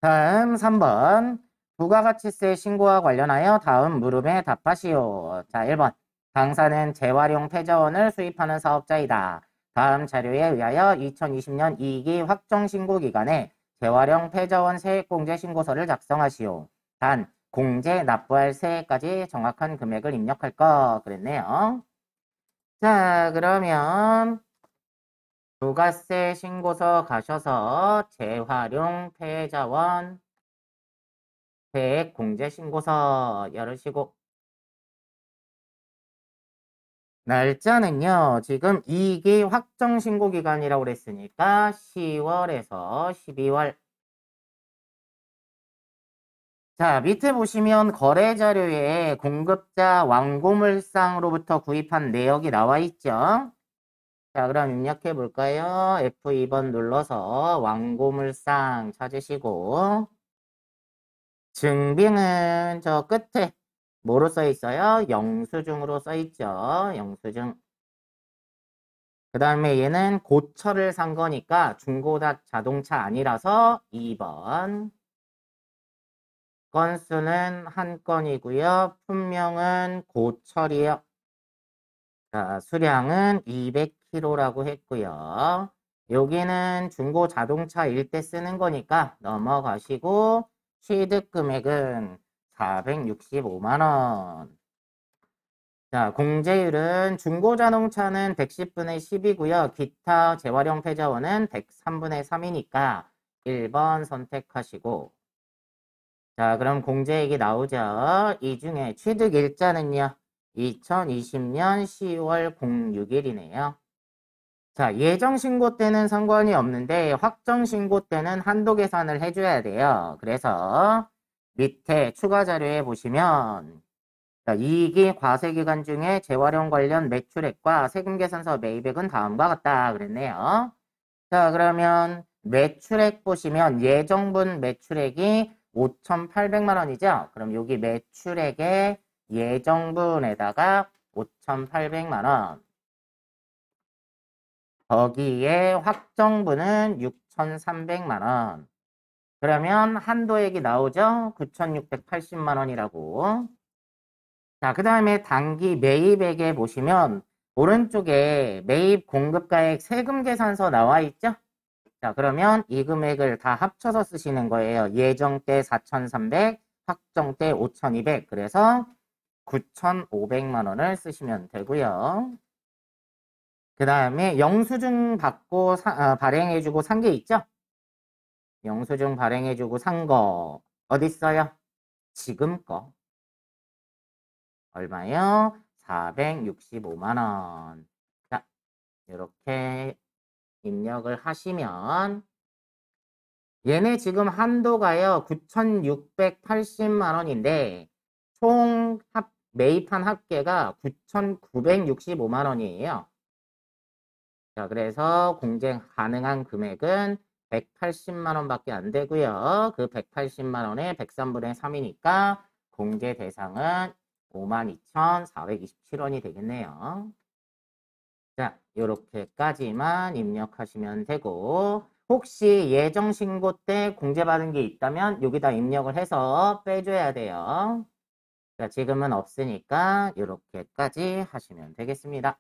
다음 3번. 부가가치세 신고와 관련하여 다음 물음에 답하시오. 자, 1번. 당사는 재활용 폐자원을 수입하는 사업자이다. 다음 자료에 의하여 2020년 2기 확정 신고 기간에 재활용 폐자원 세액공제 신고서를 작성하시오. 단, 공제 납부할 세액까지 정확한 금액을 입력할 거 그랬네요. 자, 그러면 부가세 신고서 가셔서 재활용 폐자원 세액 공제 신고서 열으시고 날짜는요. 지금 2기 확정 신고 기간이라고 그랬으니까 10월에서 12월. 자, 밑에 보시면 거래 자료에 공급자 완고물상으로부터 구입한 내역이 나와 있죠. 자, 그럼 입력해 볼까요? F2번 눌러서 완고물상 찾으시고 증빙은 저 끝에 뭐로 써 있어요? 영수증으로 써 있죠. 영수증. 그 다음에 얘는 고철을 산 거니까 중고다 자동차 아니라서 2번. 건수는 한 건이고요. 품명은 고철이요. 자, 수량은 200kg라고 했고요. 여기는 중고 자동차일 때 쓰는 거니까 넘어가시고 취득 금액은 465만 원. 자, 공제율은 중고자동차는 110분의 10이고요. 기타 재활용 폐자원은 103분의 3이니까 1번 선택하시고 자, 그럼 공제액이 나오죠. 이 중에 취득 일자는요. 2020년 10월 06일이네요. 자, 예정 신고 때는 상관이 없는데 확정 신고 때는 한도 계산을 해줘야 돼요. 그래서 밑에 추가 자료에 보시면 자, 이익이 과세기간 중에 재활용 관련 매출액과 세금계산서 매입액은 다음과 같다 그랬네요. 자, 그러면 매출액 보시면 예정분 매출액이 5,800만 원이죠. 그럼 여기 매출액의 예정분에다가 5,800만 원. 거기에 확정분은 6,300만 원. 그러면 한도액이 나오죠. 9,680만 원이라고. 자, 그 다음에 단기 매입액에 보시면 오른쪽에 매입 공급가액 세금 계산서 나와 있죠? 자, 그러면 이 금액을 다 합쳐서 쓰시는 거예요. 예정 때 4,300, 확정 때 5,200. 그래서 9,500만 원을 쓰시면 되고요. 그 다음에 영수증 받고 발행해주고 산 게 있죠? 영수증 발행해주고 산 거 어디 있어요? 지금 거. 얼마요? 465만 원. 자, 이렇게 입력을 하시면 얘네 지금 한도가요. 9,680만 원인데 총 매입한 합계가 9,965만 원이에요. 자, 그래서 공제 가능한 금액은 180만 원밖에 안 되고요. 그 180만 원에 103분의 3이니까 공제 대상은 52,427원이 되겠네요. 자, 이렇게까지만 입력하시면 되고 혹시 예정 신고 때 공제받은 게 있다면 여기다 입력을 해서 빼줘야 돼요. 자, 지금은 없으니까 이렇게까지 하시면 되겠습니다.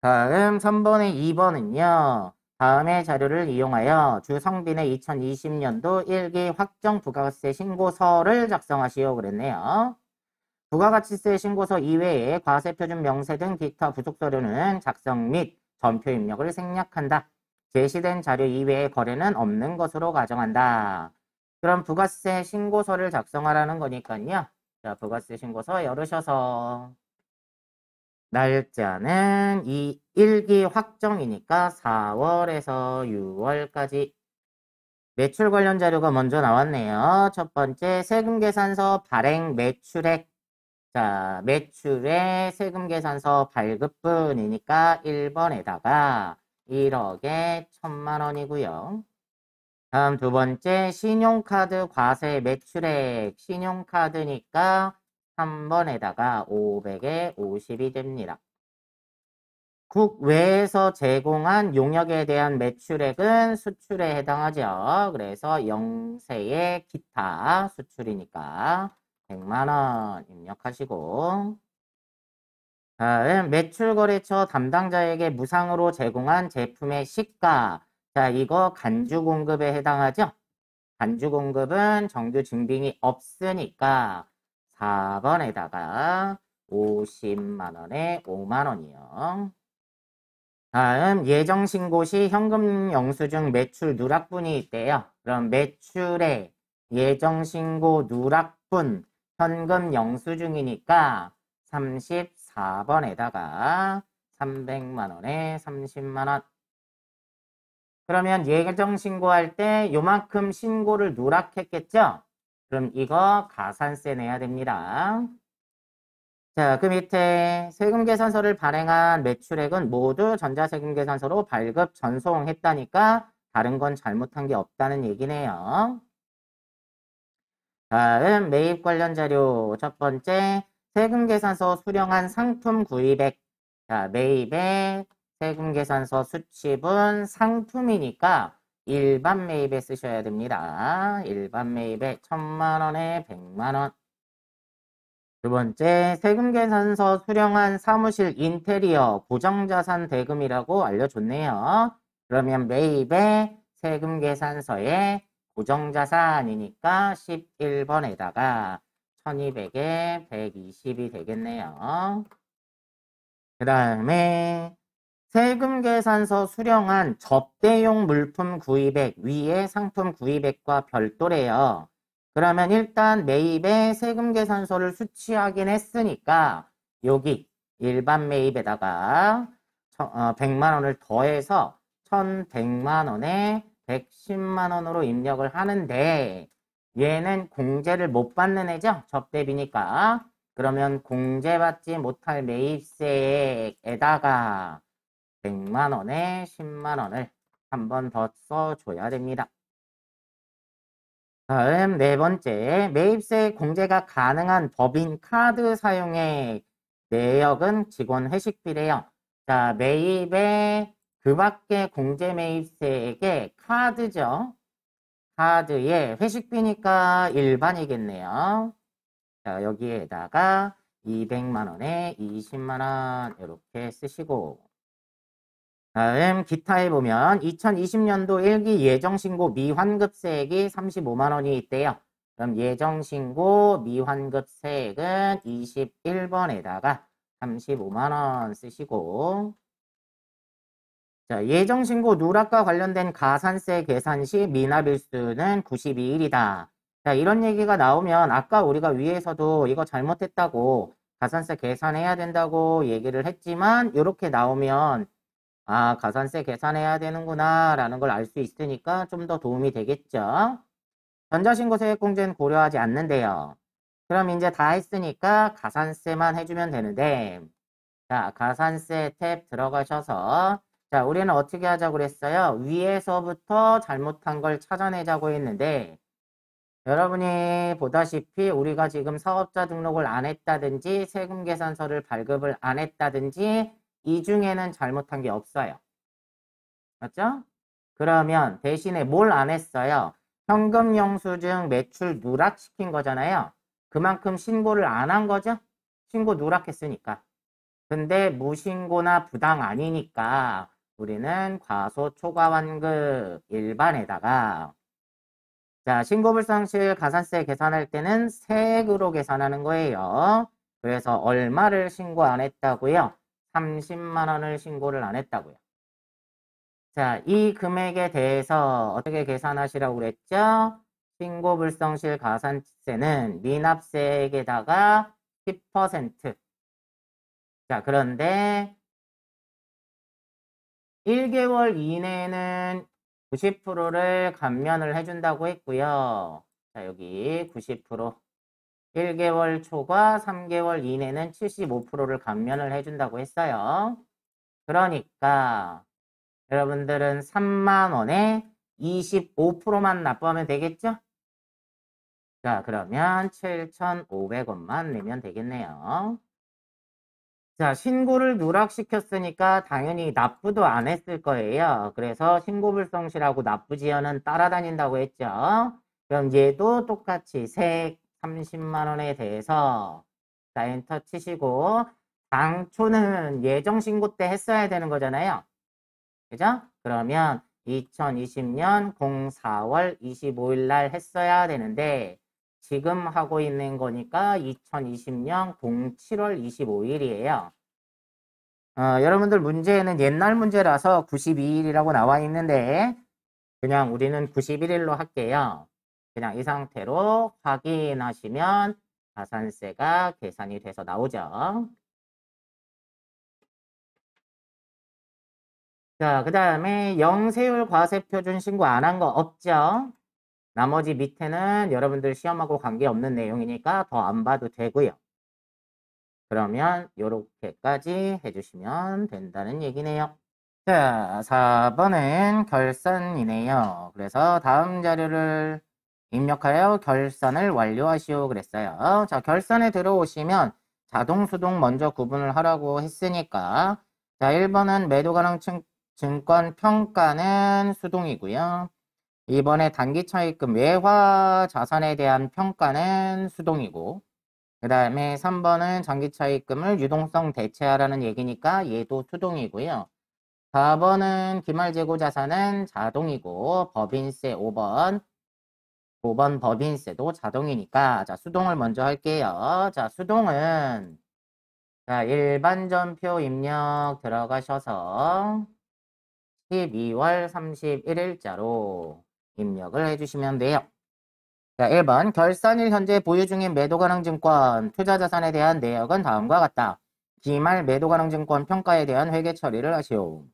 다음 3번의 2번은요. 다음의 자료를 이용하여 주성빈의 2020년도 1기 확정 부가세 신고서를 작성하시오 그랬네요. 부가가치세 신고서 이외에 과세표준 명세 등 기타 부속서류는 작성 및 전표 입력을 생략한다. 제시된 자료 이외의 거래는 없는 것으로 가정한다. 그럼 부가세 신고서를 작성하라는 거니까요. 자, 부가세 신고서 열으셔서 날짜는 이 1기 확정이니까 4월에서 6월까지 매출 관련 자료가 먼저 나왔네요. 첫 번째 세금계산서 발행 매출액 자, 매출의 세금계산서 발급분이니까 1번에다가 1억에 1,000만 원이고요. 다음 두 번째 신용카드 과세 매출액 신용카드니까 3번에다가 500에 50이 됩니다. 국외에서 제공한 용역에 대한 매출액은 수출에 해당하죠. 그래서 영세의 기타 수출이니까 100만 원 입력하시고, 다음 매출거래처 담당자에게 무상으로 제공한 제품의 시가. 자, 이거 간주 공급에 해당하죠. 간주 공급은 정규 증빙이 없으니까 4번에다가 50만 원에 5만 원이요. 다음 예정신고 시 현금 영수증 매출 누락분이 있대요. 그럼 매출의 예정신고 누락분 현금 영수증이니까 34번에다가 300만 원에 30만 원. 그러면 예정신고할 때 요만큼 신고를 누락했겠죠? 그럼 이거 가산세 내야 됩니다. 자, 그 밑에 세금계산서를 발행한 매출액은 모두 전자세금계산서로 발급 전송했다니까 다른 건 잘못한 게 없다는 얘기네요. 다음 매입 관련 자료 첫 번째 세금계산서 수령한 상품 구입액. 자, 매입에 세금계산서 수취분 상품이니까 일반 매입에 쓰셔야 됩니다. 일반 매입에 1000만 원에 100만 원. 두 번째, 세금계산서 수령한 사무실 인테리어 고정자산 대금이라고 알려줬네요. 그러면 매입에 세금계산서에 고정자산이니까 11번에다가 1200에 120이 되겠네요. 그 다음에 세금계산서 수령한 접대용 물품 구입액 위에 상품 구입액과 별도래요. 그러면 일단 매입에 세금계산서를 수취하긴 했으니까 여기 일반 매입에다가 100만 원을 더해서 1100만 원에 110만 원으로 입력을 하는데 얘는 공제를 못 받는 애죠. 접대비니까. 그러면 공제받지 못할 매입세액에다가 100만 원에 10만 원을 한 번 더 써줘야 됩니다. 다음 네 번째, 매입세 공제가 가능한 법인 카드 사용액 내역은 직원 회식비래요. 자, 매입에 그 밖에 공제 매입세액에 카드죠. 카드에 회식비니까 일반이겠네요. 자, 여기에다가 200만 원에 20만 원 이렇게 쓰시고 다음 기타에 보면 2020년도 1기 예정신고 미환급세액이 35만 원이 있대요. 그럼 예정신고 미환급세액은 21번에다가 35만 원 쓰시고 자, 예정신고 누락과 관련된 가산세 계산 시 미납일수는 92일이다. 자, 이런 얘기가 나오면 아까 우리가 위에서도 이거 잘못했다고 가산세 계산해야 된다고 얘기를 했지만 이렇게 나오면 아, 가산세 계산해야 되는구나 라는 걸 알 수 있으니까 좀 더 도움이 되겠죠. 전자신고 세액공제는 고려하지 않는데요. 그럼 이제 다 했으니까 가산세만 해주면 되는데 자, 가산세 탭 들어가셔서 자, 우리는 어떻게 하자고 그랬어요? 위에서부터 잘못한 걸 찾아내자고 했는데 여러분이 보다시피 우리가 지금 사업자 등록을 안 했다든지 세금계산서를 발급을 안 했다든지 이 중에는 잘못한 게 없어요. 맞죠? 그러면 대신에 뭘 안 했어요? 현금 영수증 매출 누락시킨 거잖아요. 그만큼 신고를 안 한 거죠? 신고 누락했으니까. 근데 무신고나 부당 아니니까 우리는 과소 초과 환급 일반에다가 자, 신고불상실 가산세 계산할 때는 세액으로 계산하는 거예요. 그래서 얼마를 신고 안 했다고요? 30만 원을 신고를 안 했다고요. 자, 이 금액에 대해서 어떻게 계산하시라고 그랬죠? 신고불성실 가산세는 미납세액에다가 10%. 자, 그런데 1개월 이내에는 90%를 감면을 해준다고 했고요. 자, 여기 90%. 1개월 초과 3개월 이내는 75%를 감면을 해준다고 했어요. 그러니까 여러분들은 3만 원에 25%만 납부하면 되겠죠? 자, 그러면 7,500원만 내면 되겠네요. 자, 신고를 누락시켰으니까 당연히 납부도 안 했을 거예요. 그래서 신고불성실하고 납부지연은 따라다닌다고 했죠. 그럼 얘도 똑같이 세액 30만 원에 대해서 자, 엔터 치시고 당초는 예정신고 때 했어야 되는 거잖아요. 그죠? 그러면 2020년 04월 25일 날 했어야 되는데 지금 하고 있는 거니까 2020년 07월 25일이에요. 여러분들 문제는 옛날 문제라서 92일이라고 나와 있는데 그냥 우리는 91일로 할게요. 그냥 이 상태로 확인하시면 가산세가 계산이 돼서 나오죠. 자, 그 다음에 영세율 과세표준 신고 안 한 거 없죠? 나머지 밑에는 여러분들 시험하고 관계없는 내용이니까 더 안 봐도 되고요. 그러면 이렇게까지 해주시면 된다는 얘기네요. 자, 4번은 결산이네요. 그래서 다음 자료를 입력하여 결산을 완료하시오 그랬어요. 자, 결산에 들어오시면 자동 수동 먼저 구분을 하라고 했으니까 자, 1번은 매도 가능 증권 평가는 수동이고요. 2번에 단기 차입금 외화 자산에 대한 평가는 수동이고 그 다음에 3번은 장기 차입금을 유동성 대체하라는 얘기니까 얘도 수동이고요. 4번은 기말재고 자산은 자동이고 법인세 5번 법인세도 자동이니까 자 수동을 먼저 할게요. 자 수동은 자 일반 전표 입력 들어가셔서 12월 31일자로 입력을 해주시면 돼요. 자 1번 결산일 현재 보유 중인 매도 가능 증권 투자 자산에 대한 내역은 다음과 같다. 기말 매도 가능 증권 평가에 대한 회계 처리를 하시오.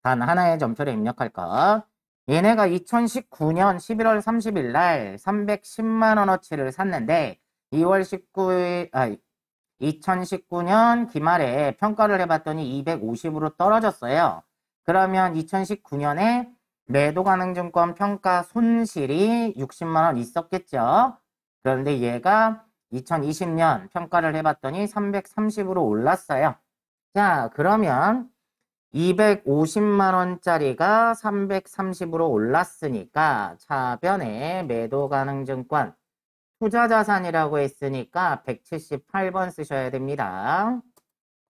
단 하나의 점표를 입력할까? 얘네가 2019년 11월 30일 날 310만 원어치를 샀는데 2월 19일 2019년 기말에 평가를 해봤더니 250으로 떨어졌어요. 그러면 2019년에 매도 가능 증권 평가 손실이 60만 원 있었겠죠. 그런데 얘가 2020년 평가를 해봤더니 330으로 올랐어요. 자, 그러면 250만 원짜리가 330으로 올랐으니까 차변에 매도 가능 증권 투자 자산이라고 했으니까 178번 쓰셔야 됩니다.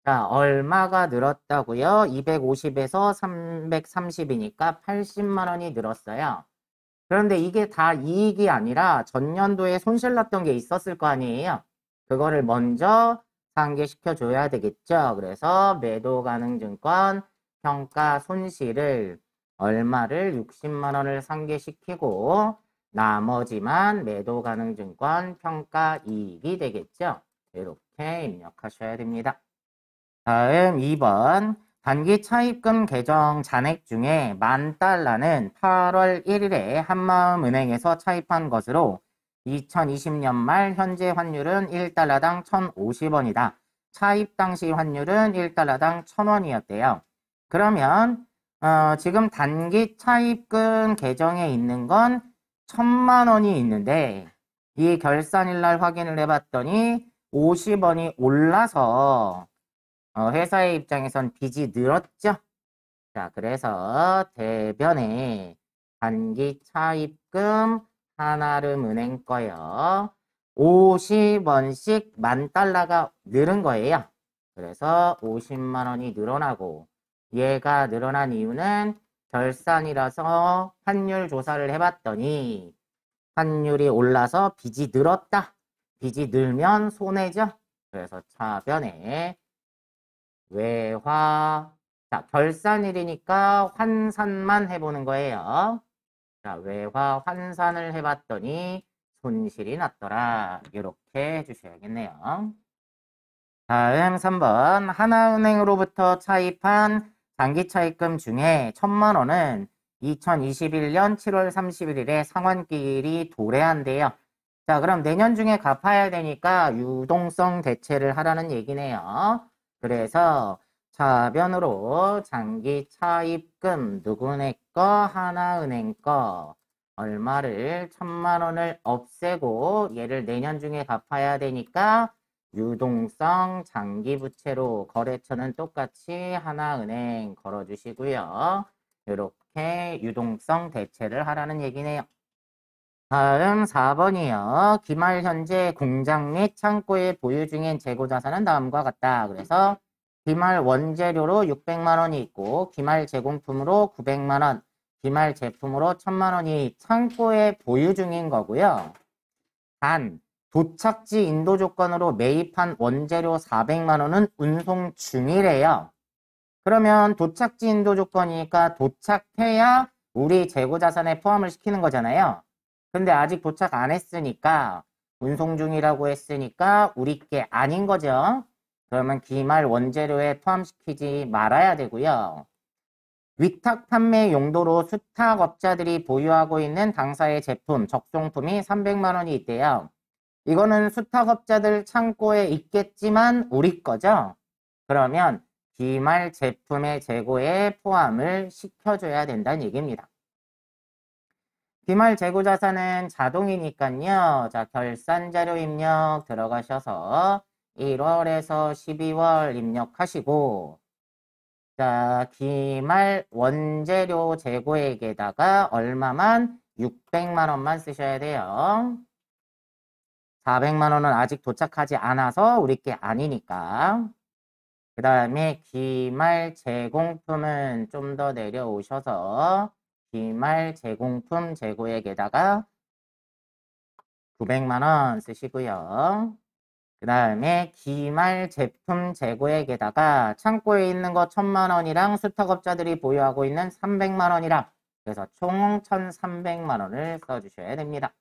자, 얼마가 늘었다고요? 250에서 330이니까 80만 원이 늘었어요. 그런데 이게 다 이익이 아니라 전년도에 손실 났던 게 있었을 거 아니에요? 그거를 먼저 상계시켜 줘야 되겠죠. 그래서 매도 가능 증권 평가 손실을 얼마를 60만 원을 상계시키고 나머지만 매도 가능 증권 평가 이익이 되겠죠. 이렇게 입력하셔야 됩니다. 다음 2번 단기 차입금 계정 잔액 중에 $10,000는 8월 1일에 한마음은행에서 차입한 것으로 2020년 말 현재 환율은 1달러당 1,050원이다. 차입 당시 환율은 1달러당 1,000원이었대요. 그러면 지금 단기 차입금 계정에 있는 건 1,000만 원이 있는데 이 결산일 날 확인을 해봤더니 50원이 올라서 회사의 입장에선 빚이 늘었죠. 자, 그래서 대변에 단기 차입금 하나름은행 거요. 50원씩 $10,000가 늘은 거예요. 그래서 50만 원이 늘어나고 얘가 늘어난 이유는 결산이라서 환율 조사를 해봤더니 환율이 올라서 빚이 늘었다. 빚이 늘면 손해죠. 그래서 차변에 외화 자 결산일이니까 환산만 해보는 거예요. 자 외화 환산을 해봤더니 손실이 났더라. 이렇게 해주셔야겠네요. 다음 3번 하나은행으로부터 차입한 장기 차입금 중에 1,000만 원은 2021년 7월 31일에 상환기일이 도래한대요. 자 그럼 내년 중에 갚아야 되니까 유동성 대체를 하라는 얘기네요. 그래서 차변으로 장기 차입금 누구네 거 하나은행 거 얼마를 1,000만 원을 없애고 얘를 내년 중에 갚아야 되니까 유동성 장기부채로 거래처는 똑같이 하나은행 걸어주시고요. 이렇게 유동성 대체를 하라는 얘기네요. 다음 4번이요. 기말 현재 공장 및 창고에 보유 중인 재고자산은 다음과 같다. 그래서 기말 원재료로 600만 원이 있고 기말 제공품으로 900만 원, 기말 제품으로 1000만 원이 창고에 보유 중인 거고요. 단 도착지 인도 조건으로 매입한 원재료 400만 원은 운송 중이래요. 그러면 도착지 인도 조건이니까 도착해야 우리 재고자산에 포함을 시키는 거잖아요. 근데 아직 도착 안 했으니까 운송 중이라고 했으니까 우리 게 아닌 거죠. 그러면 기말 원재료에 포함시키지 말아야 되고요. 위탁 판매 용도로 수탁업자들이 보유하고 있는 당사의 제품, 적송품이 300만 원이 있대요. 이거는 수탁업자들 창고에 있겠지만 우리 거죠. 그러면 기말 제품의 재고에 포함을 시켜줘야 된다는 얘기입니다. 기말 재고 자산은 자동이니까요. 자, 결산 자료 입력 들어가셔서 1월에서 12월 입력하시고 자, 기말 원재료 재고액에다가 얼마만? 600만 원만 쓰셔야 돼요. 400만 원은 아직 도착하지 않아서 우리 게 아니니까. 그 다음에 기말 제공품은 좀 더 내려오셔서 기말 제공품 재고액에다가 900만 원 쓰시고요. 그 다음에 기말 제품 재고액에다가 창고에 있는 거 1000만 원이랑 수탁업자들이 보유하고 있는 300만 원이랑 그래서 총 1300만 원을 써주셔야 됩니다.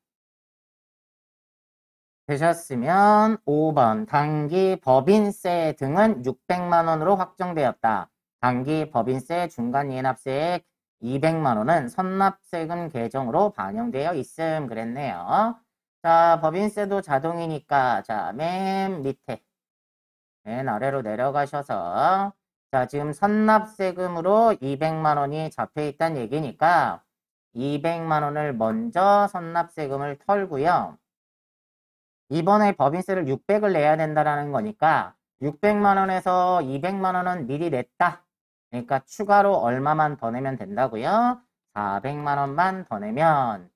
되셨으면 5번 당기 법인세 등은 600만 원으로 확정되었다. 당기 법인세 중간이행납세액 200만 원은 선납세금 계정으로 반영되어 있음 그랬네요. 자, 법인세도 자동이니까 자, 맨 밑에 맨 아래로 내려가셔서 자, 지금 선납세금으로 200만 원이 잡혀 있다는 얘기니까 200만 원을 먼저 선납세금을 털고요. 이번에 법인세를 600을 내야 된다라는 거니까 600만 원에서 200만 원은 미리 냈다. 그러니까 추가로 얼마만 더 내면 된다고요? 400만 원만 더 내면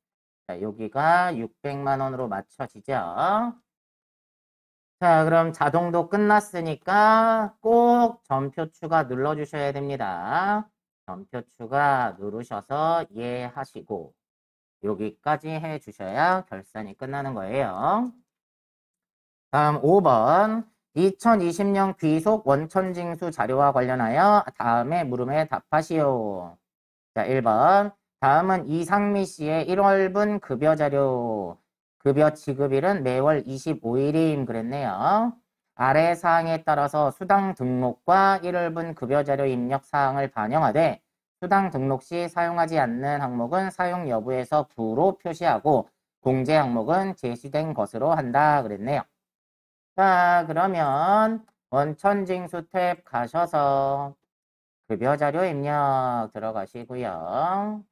자, 여기가 600만 원으로 맞춰지죠. 자, 그럼 자동도 끝났으니까 꼭 점표 추가 눌러주셔야 됩니다. 점표 추가 누르셔서 이해하시고 여기까지 해주셔야 결산이 끝나는 거예요. 다음 5번 2020년 귀속 원천징수 자료와 관련하여 다음의 물음에 답하시오. 자, 1번 다음은 이상미 씨의 1월분 급여 자료 급여 지급일은 매월 25일임 그랬네요. 아래 사항에 따라서 수당 등록과 1월분 급여 자료 입력 사항을 반영하되 수당 등록 시 사용하지 않는 항목은 사용 여부에서 부로 표시하고 공제 항목은 제시된 것으로 한다 그랬네요. 자, 그러면 원천징수 탭 가셔서 급여 자료 입력 들어가시고요.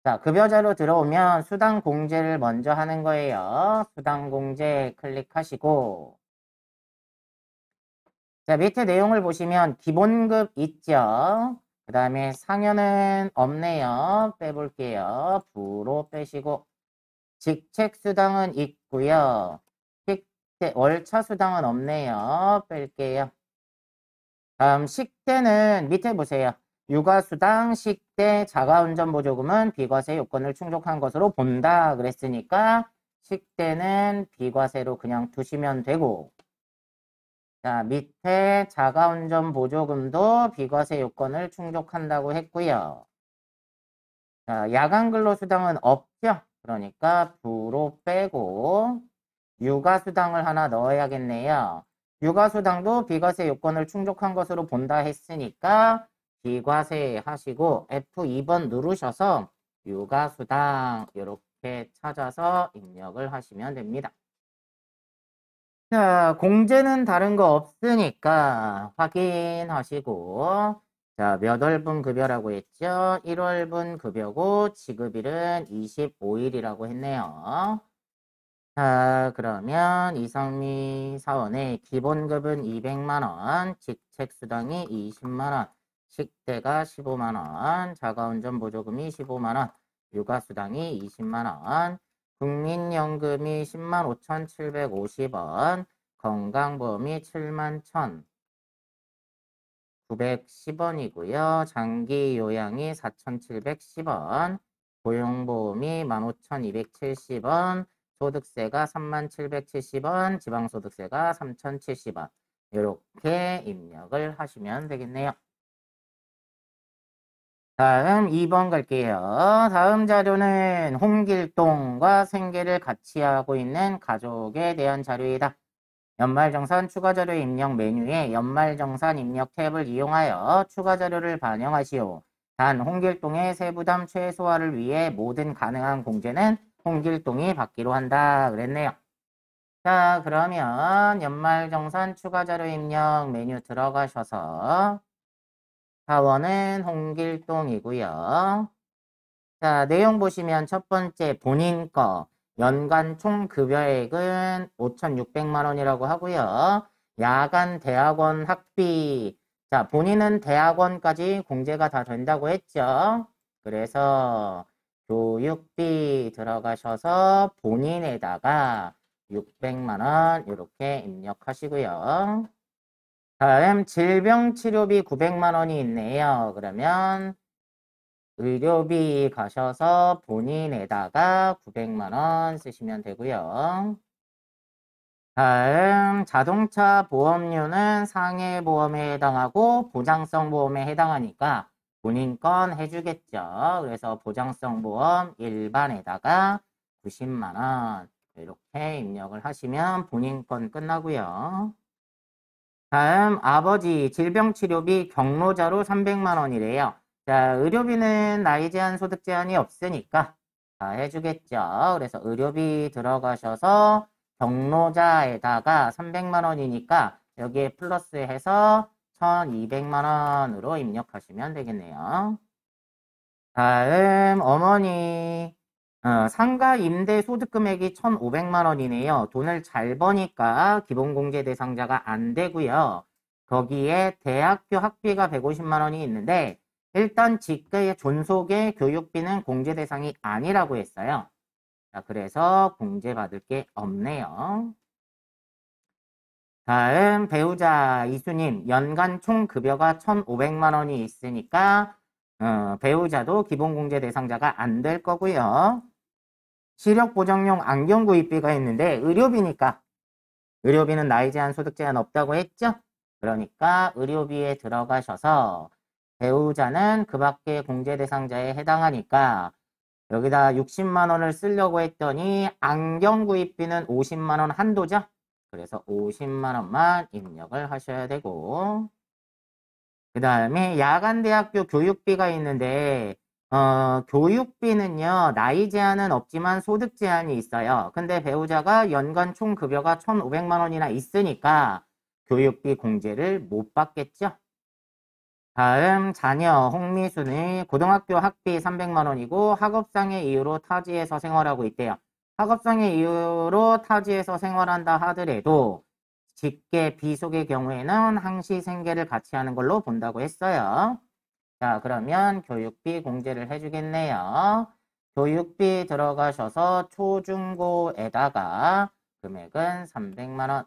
자, 급여 자료 들어오면 수당 공제를 먼저 하는 거예요. 수당 공제 클릭하시고 자, 밑에 내용을 보시면 기본급 있죠. 그 다음에 상여는 없네요. 빼볼게요. 부로 빼시고 직책수당은 있고요. 월차 수당은 없네요. 뺄게요. 다음 식대는 밑에 보세요. 육아수당, 식대, 자가운전보조금은 비과세 요건을 충족한 것으로 본다 그랬으니까 식대는 비과세로 그냥 두시면 되고 자, 밑에 자가운전보조금도 비과세 요건을 충족한다고 했고요. 자, 야간근로수당은 없죠. 그러니까 부로 빼고 육아수당을 하나 넣어야겠네요. 육아수당도 비과세 요건을 충족한 것으로 본다 했으니까 비과세 하시고 F2번 누르셔서 육아수당 이렇게 찾아서 입력을 하시면 됩니다. 자, 공제는 다른 거 없으니까 확인하시고 자, 몇 월분 급여라고 했죠? 1월분 급여고 지급일은 25일이라고 했네요. 자, 그러면 이상미 사원의 기본급은 200만 원, 직책수당이 20만 원, 식대가 15만 원, 자가운전 보조금이 15만 원, 육아수당이 20만 원, 국민연금이 10만 5,750원, 건강보험이 7만 1,910원이고요. 장기요양이 4,710원, 고용보험이 15,270원, 소득세가 3770원, 지방소득세가 3070원. 이렇게 입력을 하시면 되겠네요. 다음 2번 갈게요. 다음 자료는 홍길동과 생계를 같이 하고 있는 가족에 대한 자료이다. 연말정산 추가자료 입력 메뉴에 연말정산 입력 탭을 이용하여 추가자료를 반영하시오. 단 홍길동의 세부담 최소화를 위해 모든 가능한 공제는 홍길동이 받기로 한다 그랬네요. 자, 그러면 연말정산 추가자료 입력 메뉴 들어가셔서 사원은 홍길동이고요. 자, 내용 보시면 첫 번째 본인 거 연간 총 급여액은 5,600만 원이라고 하고요. 야간 대학원 학비. 자, 본인은 대학원까지 공제가 다 된다고 했죠. 그래서 교육비 들어가셔서 본인에다가 600만 원 이렇게 입력하시고요. 다음 질병치료비 900만 원이 있네요. 그러면 의료비 가셔서 본인에다가 900만 원 쓰시면 되고요. 다음 자동차 보험료는 상해보험에 해당하고 보장성 보험에 해당하니까 본인 건 해주겠죠. 그래서 보장성 보험 일반에다가 90만 원 이렇게 입력을 하시면 본인 건 끝나고요. 다음 아버지 질병치료비 경로자로 300만 원이래요. 자, 의료비는 나이 제한 소득 제한이 없으니까 다 해주겠죠. 그래서 의료비 들어가셔서 경로자에다가 300만 원이니까 여기에 플러스해서 1,200만 원으로 입력하시면 되겠네요. 다음 어머니 상가 임대 소득 금액이 1,500만 원이네요. 돈을 잘 버니까 기본공제 대상자가 안 되고요. 거기에 대학교 학비가 150만 원이 있는데 일단 직계 존속의 교육비는 공제 대상이 아니라고 했어요. 자, 그래서 공제 받을 게 없네요. 다음 배우자 이수님 연간 총 급여가 1,500만 원이 있으니까 배우자도 기본공제 대상자가 안 될 거고요. 시력보정용 안경 구입비가 있는데 의료비니까 의료비는 나이 제한 소득 제한 없다고 했죠? 그러니까 의료비에 들어가셔서 배우자는 그 밖의 공제 대상자에 해당하니까 여기다 60만 원을 쓰려고 했더니 안경 구입비는 50만 원 한도죠? 그래서 50만 원만 입력을 하셔야 되고 그 다음에 야간대학교 교육비가 있는데 교육비는요 나이 제한은 없지만 소득 제한이 있어요. 근데 배우자가 연간 총 급여가 1,500만 원이나 있으니까 교육비 공제를 못 받겠죠. 다음 자녀 홍미순의 고등학교 학비 300만 원이고 학업상의 이유로 타지에서 생활하고 있대요. 학업상의 이유로 타지에서 생활한다 하더라도 직계 비속의 경우에는 항시 생계를 같이 하는 걸로 본다고 했어요. 자, 그러면 교육비 공제를 해주겠네요. 교육비 들어가셔서 초중고에다가 금액은 300만 원.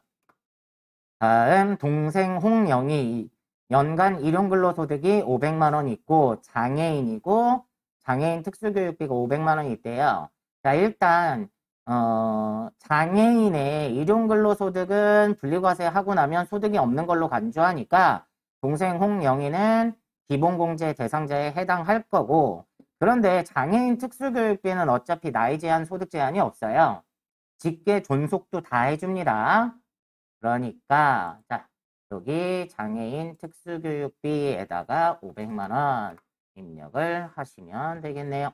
다음 동생 홍영희 연간 일용근로소득이 500만 원 있고 장애인이고 장애인 특수교육비가 500만 원이 있대요. 자, 일단 장애인의 일용근로소득은 분리과세 하고 나면 소득이 없는 걸로 간주하니까 동생 홍영희는 기본공제 대상자에 해당할 거고 그런데 장애인 특수교육비는 어차피 나이 제한 소득 제한이 없어요. 직계 존속도 다 해줍니다. 그러니까 자 여기 장애인 특수교육비에다가 500만 원 입력을 하시면 되겠네요.